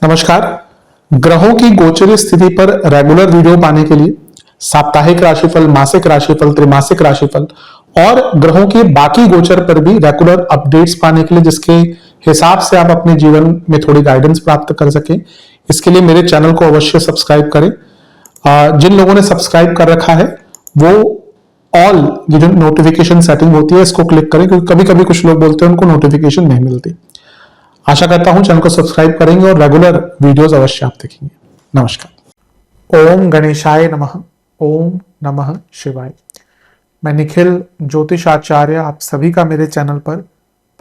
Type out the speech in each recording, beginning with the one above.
नमस्कार। ग्रहों की गोचर स्थिति पर रेगुलर वीडियो पाने के लिए साप्ताहिक राशिफल, मासिक राशिफल, त्रैमासिक राशिफल और ग्रहों के बाकी गोचर पर भी रेगुलर अपडेट्स पाने के लिए जिसके हिसाब से आप अपने जीवन में थोड़ी गाइडेंस प्राप्त कर सके, इसके लिए मेरे चैनल को अवश्य सब्सक्राइब करें। जिन लोगों ने सब्सक्राइब कर रखा है वो ऑल ये जो नोटिफिकेशन सेटिंग होती है इसको क्लिक करें, क्योंकि कभी कभी कुछ लोग बोलते हैं उनको नोटिफिकेशन नहीं मिलती। आशा करता हूं चैनल को सब्सक्राइब करेंगे और रेगुलर वीडियोस अवश्य आप देखेंगे। नमस्कार। ओम गणेशाय नमः। ओम नमः शिवाय। मैं निखिल ज्योतिष आचार्य आप सभी का मेरे चैनल पर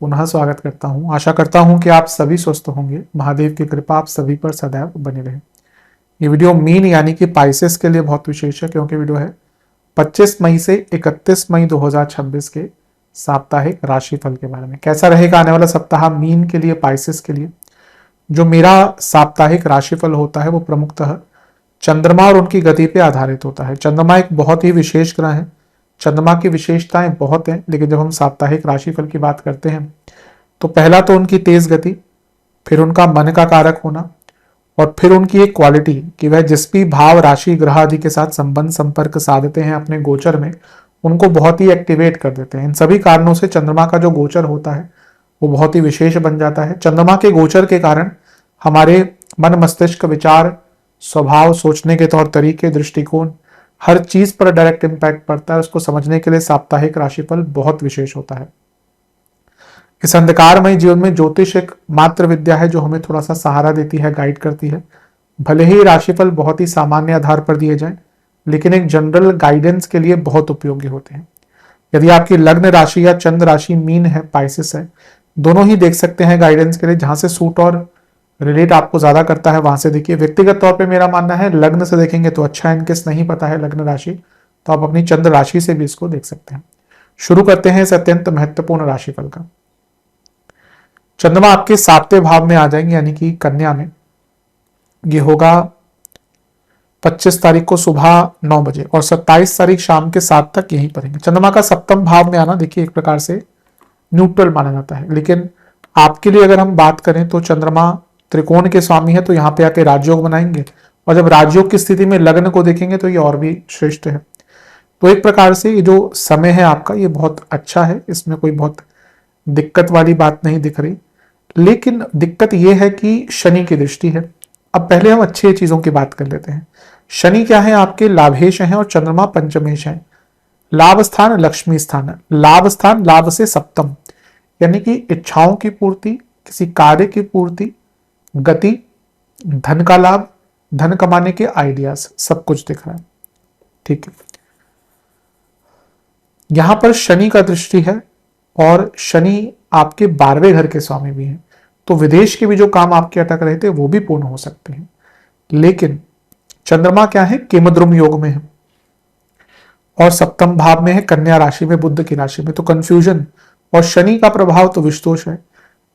पुनः स्वागत करता हूं। आशा करता हूं कि आप सभी स्वस्थ होंगे। महादेव की कृपा आप सभी पर सदैव बनी रहे। ये वीडियो मीन यानी कि पाइसेस के लिए बहुत विशेष है, क्योंकि वीडियो है 25 मई से 31 मई 2026 के साप्ताहिक राशिफल के बारे में। कैसा रहेगा आने वाला सप्ताह मीन के लिए, पाइसेस के लिए। जो मेरा साप्ताहिक राशिफल होता है वो प्रमुखतः चंद्रमा और उनकी गति पे आधारित होता है। चंद्रमा एक बहुत ही विशेष ग्रह है। चंद्रमा की विशेषताएं बहुत हैं, लेकिन जब हम साप्ताहिक राशिफल की बात करते हैं तो पहला तो उनकी तेज गति, फिर उनका मन का कारक होना, और फिर उनकी एक क्वालिटी कि वह जिस भी भाव, राशि, ग्रह आदि के साथ संबंध संपर्क साधते हैं अपने गोचर में, उनको बहुत ही एक्टिवेट कर देते हैं। इन सभी कारणों से चंद्रमा का जो गोचर होता है वो बहुत ही विशेष बन जाता है। चंद्रमा के गोचर के कारण हमारे मन, मस्तिष्क, विचार, स्वभाव, सोचने के तौर तरीके, दृष्टिकोण, हर चीज पर डायरेक्ट इंपैक्ट पड़ता है। उसको समझने के लिए साप्ताहिक राशिफल बहुत विशेष होता है। इस अंधकारमय जीवन में ज्योतिष एक मात्र विद्या है जो हमें थोड़ा सा सहारा देती है, गाइड करती है। भले ही राशिफल बहुत ही सामान्य आधार पर दिए जाएं, लेकिन एक जनरल गाइडेंस के लिए बहुत उपयोगी होते हैं। यदि आपकी लग्न राशि या चंद्र राशि मीन है, पाइसेस है, दोनों ही देख सकते हैं गाइडेंस के लिए। जहां से सूट और रिलेट आपको ज्यादा करता है वहां से देखिए। व्यक्तिगत तौर पे मेरा मानना है लग्न से देखेंगे तो अच्छा है। इनकेस नहीं पता है लग्न राशि तो आप अपनी चंद्र राशि से भी इसको देख सकते हैं। शुरू करते हैं इस अत्यंत महत्वपूर्ण राशिफल का। चंद्रमा आपके 7वें भाव में आ जाएंगे, यानी कि कन्या में। ये होगा 25 तारीख को सुबह 9 बजे और 27 तारीख शाम के 7 तक यहीं पर रहेंगे। चंद्रमा का 7वें भाव में आना देखिए एक प्रकार से न्यूट्रल माना जाता है, लेकिन आपके लिए अगर हम बात करें तो चंद्रमा त्रिकोण के स्वामी है, तो यहाँ पे आके राजयोग बनाएंगे, और जब राजयोग की स्थिति में लग्न को देखेंगे तो ये और भी श्रेष्ठ है। तो एक प्रकार से ये जो समय है आपका ये बहुत अच्छा है, इसमें कोई बहुत दिक्कत वाली बात नहीं दिख रही। लेकिन दिक्कत ये है कि शनि की दृष्टि है। अब पहले हम अच्छी चीजों की बात कर लेते हैं। शनि क्या है? आपके लाभेश हैं और चंद्रमा पंचमेश है। लाभ स्थान लक्ष्मी स्थान है। लाभ स्थान लाभ से सप्तम, यानी कि इच्छाओं की पूर्ति, किसी कार्य की पूर्ति, गति, धन का लाभ, धन कमाने के आइडियाज, सब कुछ दिख रहा है। ठीक है, यहां पर शनि का दृष्टि है और शनि आपके 12वें घर के स्वामी भी हैं, तो विदेश के भी जो काम आपके अटक रहे थे वो भी पूर्ण हो सकते हैं। लेकिन चंद्रमा क्या है? केमद्रुम योग में है और 7वें भाव में है, कन्या राशि में, बुध की राशि में, तो कंफ्यूजन, और शनि का प्रभाव तो विषदोष है।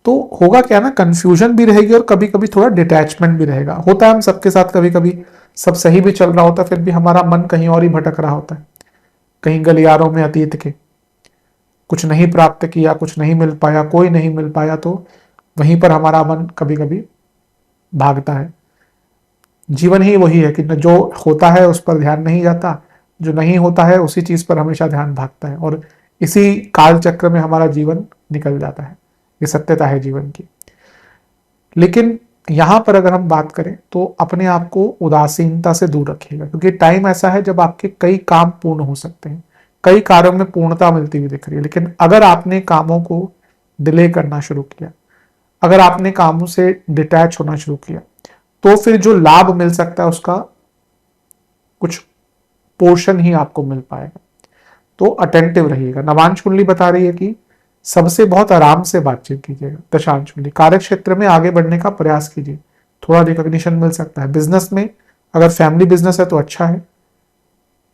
तो होगा क्या ना, कंफ्यूजन भी रहेगी और कभी कभी थोड़ा डिटैचमेंट भी रहेगा। होता है हम सबके साथ, कभी कभी सब सही भी चल रहा होता है फिर भी हमारा मन कहीं और ही भटक रहा होता है। कहीं गलियारों में अतीत के कुछ नहीं प्राप्त किया, कुछ नहीं मिल पाया, कोई नहीं मिल पाया, तो वहीं पर हमारा मन कभी कभी भागता है। जीवन ही वही है कि जो होता है उस पर ध्यान नहीं जाता, जो नहीं होता है उसी चीज पर हमेशा ध्यान भागता है, और इसी काल चक्र में हमारा जीवन निकल जाता है। ये सत्यता है जीवन की। लेकिन यहां पर अगर हम बात करें तो अपने आप को उदासीनता से दूर रखिएगा, क्योंकि टाइम ऐसा है जब आपके कई काम पूर्ण हो सकते हैं। कई कार्यों में पूर्णता मिलती हुई दिख रही है, लेकिन अगर आपने कामों को डिले करना शुरू किया, अगर आपने कामों से डिटैच होना शुरू किया, तो फिर जो लाभ मिल सकता है उसका कुछ पोर्शन ही आपको मिल पाएगा। तो अटेंटिव रहिएगा। नवांश कुंडली बता रही है कि सबसे बहुत आराम से बातचीत कीजिएगा। दशांश कुंडली, कार्य क्षेत्र में आगे बढ़ने का प्रयास कीजिए, थोड़ा रिकॉग्निशन मिल सकता है। बिजनेस में अगर फैमिली बिजनेस है तो अच्छा है,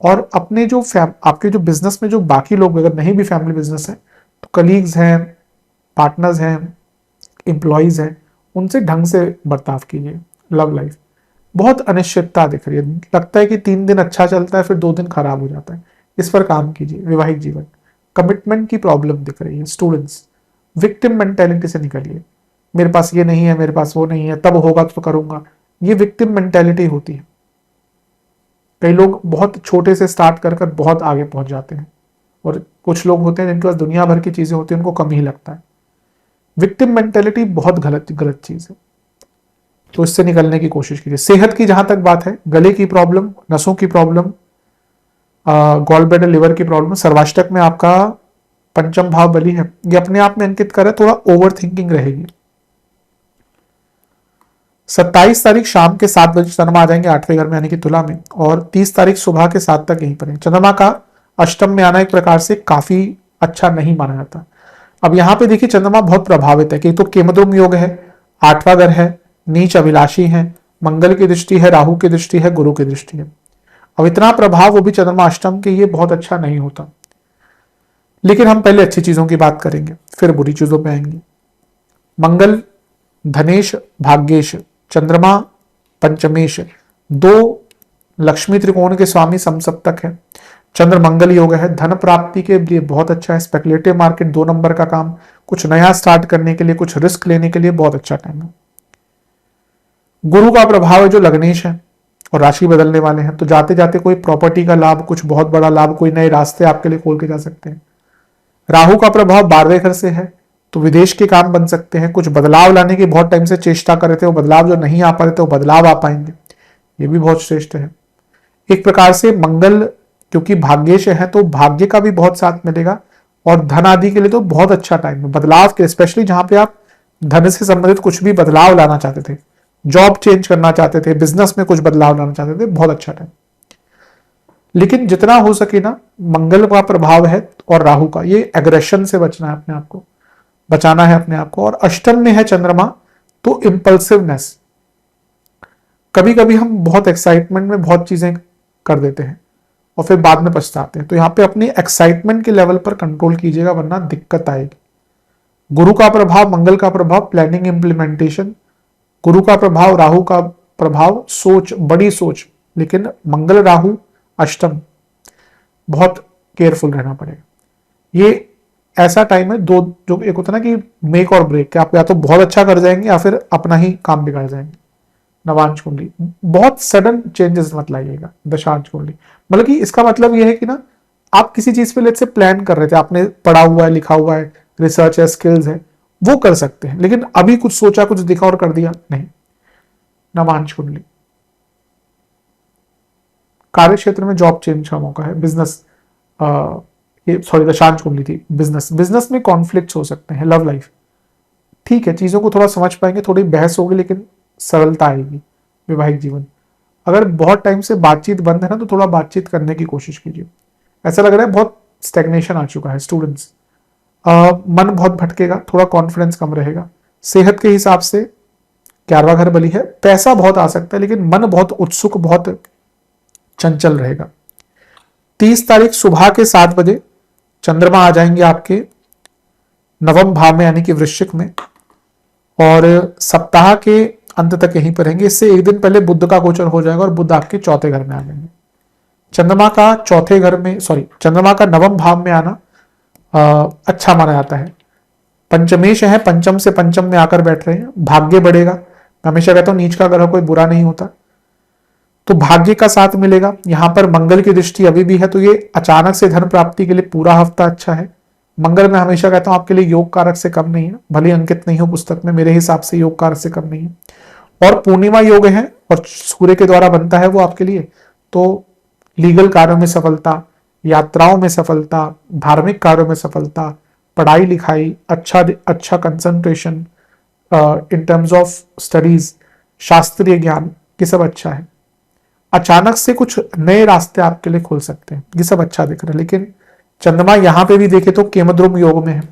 और अपने जो आपके जो बिजनेस में जो बाकी लोग, अगर नहीं भी फैमिली बिजनेस है तो कलीग्स हैं, पार्टनर्स हैं, एम्प्लॉयज हैं, उनसे ढंग से बर्ताव कीजिए। लव लाइफ बहुत अनिश्चितता दिख रही है। लगता है कि 3 दिन अच्छा चलता है फिर 2 दिन खराब हो जाता है। इस पर काम कीजिए। वैवाहिक जीवन, कमिटमेंट की प्रॉब्लम दिख रही है। स्टूडेंट्स, विक्टिम मेंटेलिटी से निकलिए। मेरे पास ये नहीं है, मेरे पास वो नहीं है, तब होगा तो करूंगा, ये विक्टिम मेंटेलिटी होती है। कई लोग बहुत छोटे से स्टार्ट कर कर बहुत आगे पहुंच जाते हैं, और कुछ लोग होते हैं जिनके पास दुनिया भर की चीजें होती हैं, उनको कम ही लगता है। विक्टिम मेंटेलिटी बहुत गलत गलत चीज है, तो इससे निकलने की कोशिश कीजिए। सेहत की जहां तक बात है, गले की प्रॉब्लम, नसों की प्रॉब्लम, गॉल ब्लैडर, लिवर की प्रॉब्लम, सर्वाष्टक में आपका पंचम भाव बली है, ये अपने आप में अंकित करे थोड़ा ओवर थिंकिंग रहेगी। 27 तारीख शाम के 7 बजे चंद्रमा आ जाएंगे 8वें घर में यानी कि तुला में, और 30 तारीख सुबह के 7 तक यहीं पर है। चंद्रमा का अष्टम में आना एक प्रकार से काफी अच्छा नहीं माना जाता। अब यहां पे देखिए चंद्रमा बहुत प्रभावित है कि तो केमद्रुम योग है, 8वां घर है, नीच अभिलाषी है, मंगल की दृष्टि है, राहु की दृष्टि है, गुरु की दृष्टि है। अब इतना प्रभाव वो भी चंद्रमा अष्टम के, ये बहुत अच्छा नहीं होता। लेकिन हम पहले अच्छी चीजों की बात करेंगे, फिर बुरी चीजों पे आएंगे। मंगल धनेश भाग्येश, चंद्रमा पंचमेश, दो लक्ष्मी त्रिकोण के स्वामी समसप्तक है। चंद्र मंगल योग है, धन प्राप्ति के लिए बहुत अच्छा है। स्पेकुलेटिव मार्केट 2 नंबर का काम, कुछ नया स्टार्ट करने के लिए, कुछ रिस्क लेने के लिए बहुत अच्छा टाइम है। गुरु का प्रभाव है जो लग्नेश है और राशि बदलने वाले हैं, तो जाते जाते कोई प्रॉपर्टी का लाभ, कुछ बहुत बड़ा लाभ, कोई नए रास्ते आपके लिए खोल के जा सकते हैं। राहु का प्रभाव 12वें घर से है, तो विदेश के काम बन सकते हैं। कुछ बदलाव लाने की बहुत टाइम से चेष्टा कर रहे थे, वो बदलाव जो नहीं आ पा रहे थे वो बदलाव आ पाएंगे, ये भी बहुत श्रेष्ठ है। एक प्रकार से मंगल क्योंकि भाग्येश है तो भाग्य का भी बहुत साथ मिलेगा, और धन आदि के लिए तो बहुत अच्छा टाइम है बदलाव के, स्पेशली जहां पे आप धन से संबंधित कुछ भी बदलाव लाना चाहते थे, जॉब चेंज करना चाहते थे, बिजनेस में कुछ बदलाव लाना चाहते थे, बहुत अच्छा टाइम। लेकिन जितना हो सके ना, मंगल का प्रभाव है और राहु का, ये एग्रेशन से बचना है, अपने आप को बचाना है अपने आप को। और अष्टम में है चंद्रमा, तो इंपल्सिवनेस, कभी कभी हम बहुत एक्साइटमेंट में बहुत चीजें कर देते हैं और फिर बाद में पछताते हैं, तो यहां पे अपने एक्साइटमेंट के लेवल पर कंट्रोल कीजिएगा, वरना दिक्कत आएगी। गुरु का प्रभाव, मंगल का प्रभाव प्लानिंग इंप्लीमेंटेशन, गुरु का प्रभाव, राहु का प्रभाव सोच, बड़ी सोच, लेकिन मंगल राहु अष्टम, बहुत केयरफुल रहना पड़ेगा। ये ऐसा टाइम है दो, जो एक होता है ना कि मेक और ब्रेक, आप या तो बहुत अच्छा कर जाएंगे या फिर अपना ही काम बिगाड़ जाएंगे। नवांश कुंडली, बहुत सडन चेंजेस मत लाइएगा। दशांश कुंडली, मतलब कि इसका मतलब यह है कि ना, आप किसी चीज पे लेट से प्लान कर रहे थे, आपने पढ़ा हुआ है, लिखा हुआ है, रिसर्च है, स्किल्स है, वो कर सकते हैं, लेकिन अभी कुछ सोचा, कुछ दिखा और कर दिया नहीं। नवांश कुंडली, कार्य क्षेत्र में जॉब चेंज का मौका है। बिजनेस, ये सॉरी दशांश कुंडली थी, बिजनेस में कॉन्फ्लिक्ट्स हो सकते हैं। लव लाइफ ठीक है, चीजों को थोड़ा समझ पाएंगे, थोड़ी बहस होगी, लेकिन सरलता आएगी। वैवाहिक जीवन, अगर बहुत टाइम से बातचीत बंद है ना, तो थोड़ा बातचीत करने की कोशिश कीजिए। ऐसा लग रहा है बहुत स्टेग्नेशन आ चुका है। स्टूडेंट्स, मन बहुत भटकेगा, थोड़ा कॉन्फिडेंस कम रहेगा। सेहत के हिसाब से 11वां घर बली है, पैसा बहुत आ सकता है, लेकिन मन बहुत उत्सुक, बहुत चंचल रहेगा। 30 तारीख सुबह के 7 बजे चंद्रमा आ जाएंगे आपके 9वें भाव में यानी कि वृश्चिक में, और सप्ताह के अंत तक यहीं पर रहेंगे। इससे एक दिन पहले बुध का गोचर हो जाएगा और बुध आपके 4थे घर में आ जाएंगे। चंद्रमा का 4थे घर में, चंद्रमा का 9वें भाव में आना अच्छा माना जाता है। पंचमेश है, पंचम से पंचम में आकर बैठ रहे हैं, भाग्य बढ़ेगा। मैं हमेशा कहता हूं नीच का ग्रह कोई बुरा नहीं होता, तो भाग्य का साथ मिलेगा। यहां पर मंगल की दृष्टि अभी भी है, तो ये अचानक से धन प्राप्ति के लिए पूरा हफ्ता अच्छा है। मंगल मैं हमेशा कहता हूं आपके लिए योग कारक से कम नहीं है, भले अंकित नहीं हो पुस्तक में, मेरे हिसाब से योग कारक से कम नहीं है। और पूर्णिमा योग है और सूर्य के द्वारा बनता है वो आपके लिए, तो लीगल कार्यों में सफलता, यात्राओं में सफलता, धार्मिक कार्यों में सफलता, पढ़ाई लिखाई, अच्छा concentration in terms of studies, शास्त्रीय ज्ञान, ये सब अच्छा है। अचानक से कुछ नए रास्ते आपके लिए खुल सकते हैं, ये सब अच्छा दिख रहा है। लेकिन चंद्रमा यहां पे भी देखे तो केमद्रुम योग में है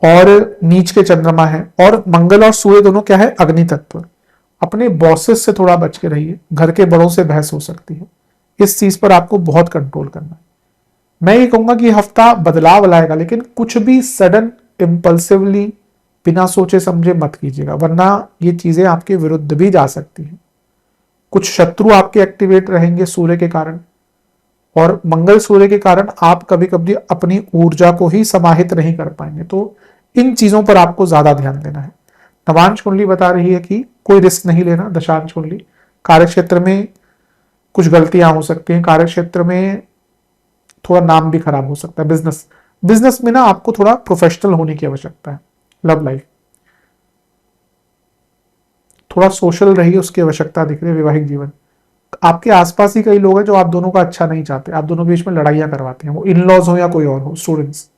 और नीच के चंद्रमा है, और मंगल और सूर्य दोनों क्या है, अग्नि तत्व। अपने बॉसेस से थोड़ा बच के रहिए, घर के बड़ों से बहस हो सकती है, इस चीज पर आपको बहुत कंट्रोल करना है। मैं ये कहूंगा कि हफ्ता बदलाव लाएगा, लेकिन कुछ भी सडन इंपल्सिवली बिना सोचे समझे मत कीजिएगा, वरना ये चीजें आपके विरुद्ध भी जा सकती हैं। कुछ शत्रु आपके एक्टिवेट रहेंगे सूर्य के कारण, और मंगल सूर्य के कारण आप कभी कभी अपनी ऊर्जा को ही समाहित नहीं कर पाएंगे। तो इन चीजों पर आपको ज्यादा ध्यान देना है। नवांश कुंडली बता रही है कि कोई रिस्क नहीं लेना। दशांश कुंडली, कार्य क्षेत्र में कुछ गलतियां हो सकती हैं, कार्य क्षेत्र में थोड़ा नाम भी खराब हो सकता है। बिजनेस में ना आपको थोड़ा प्रोफेशनल होने की आवश्यकता है। लव लाइफ थोड़ा सोशल रही, उसकी आवश्यकता दिख रही है। वैवाहिक जीवन, आपके आसपास ही कई लोग हैं जो आप दोनों का अच्छा नहीं चाहते, आप दोनों के बीच में लड़ाइयां करवाते हैं, वो इन लॉज हो या कोई और हो, स्टूडेंट्स।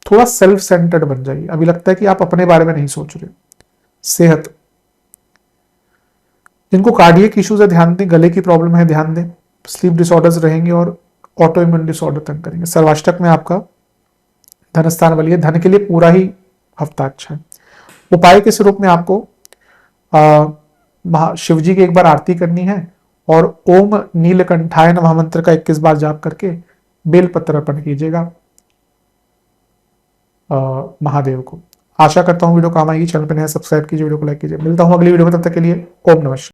थोड़ा सेल्फ सेंटर्ड बन जाइए, अभी लगता है कि आप अपने बारे में नहीं सोच रहे। सेहत, जिनको कार्डियक इश्यूज है ध्यान दें, गले की प्रॉब्लम है ध्यान दें, स्लीप डिसऑर्डर्स रहेंगे और ऑटो इम्यून डिसऑर्डर तंग करेंगे। सर्वाष्टक में आपका धन स्थान वाली है, धन के लिए पूरा ही हफ्ता अच्छा है। उपाय के स्वरूप में आपको शिव जी की एक बार आरती करनी है और ओम नीलकंठाय नमः मंत्र का 21 बार जाप करके बेलपत्र अर्पण कीजिएगा महादेव को। आशा करता हूं वीडियो काम आएगी। चैनल पर नया सब्सक्राइब कीजिए, वीडियो को लाइक कीजिए। मिलता हूं अगली वीडियो में, तब तक के लिए ओम नमः शिवाय।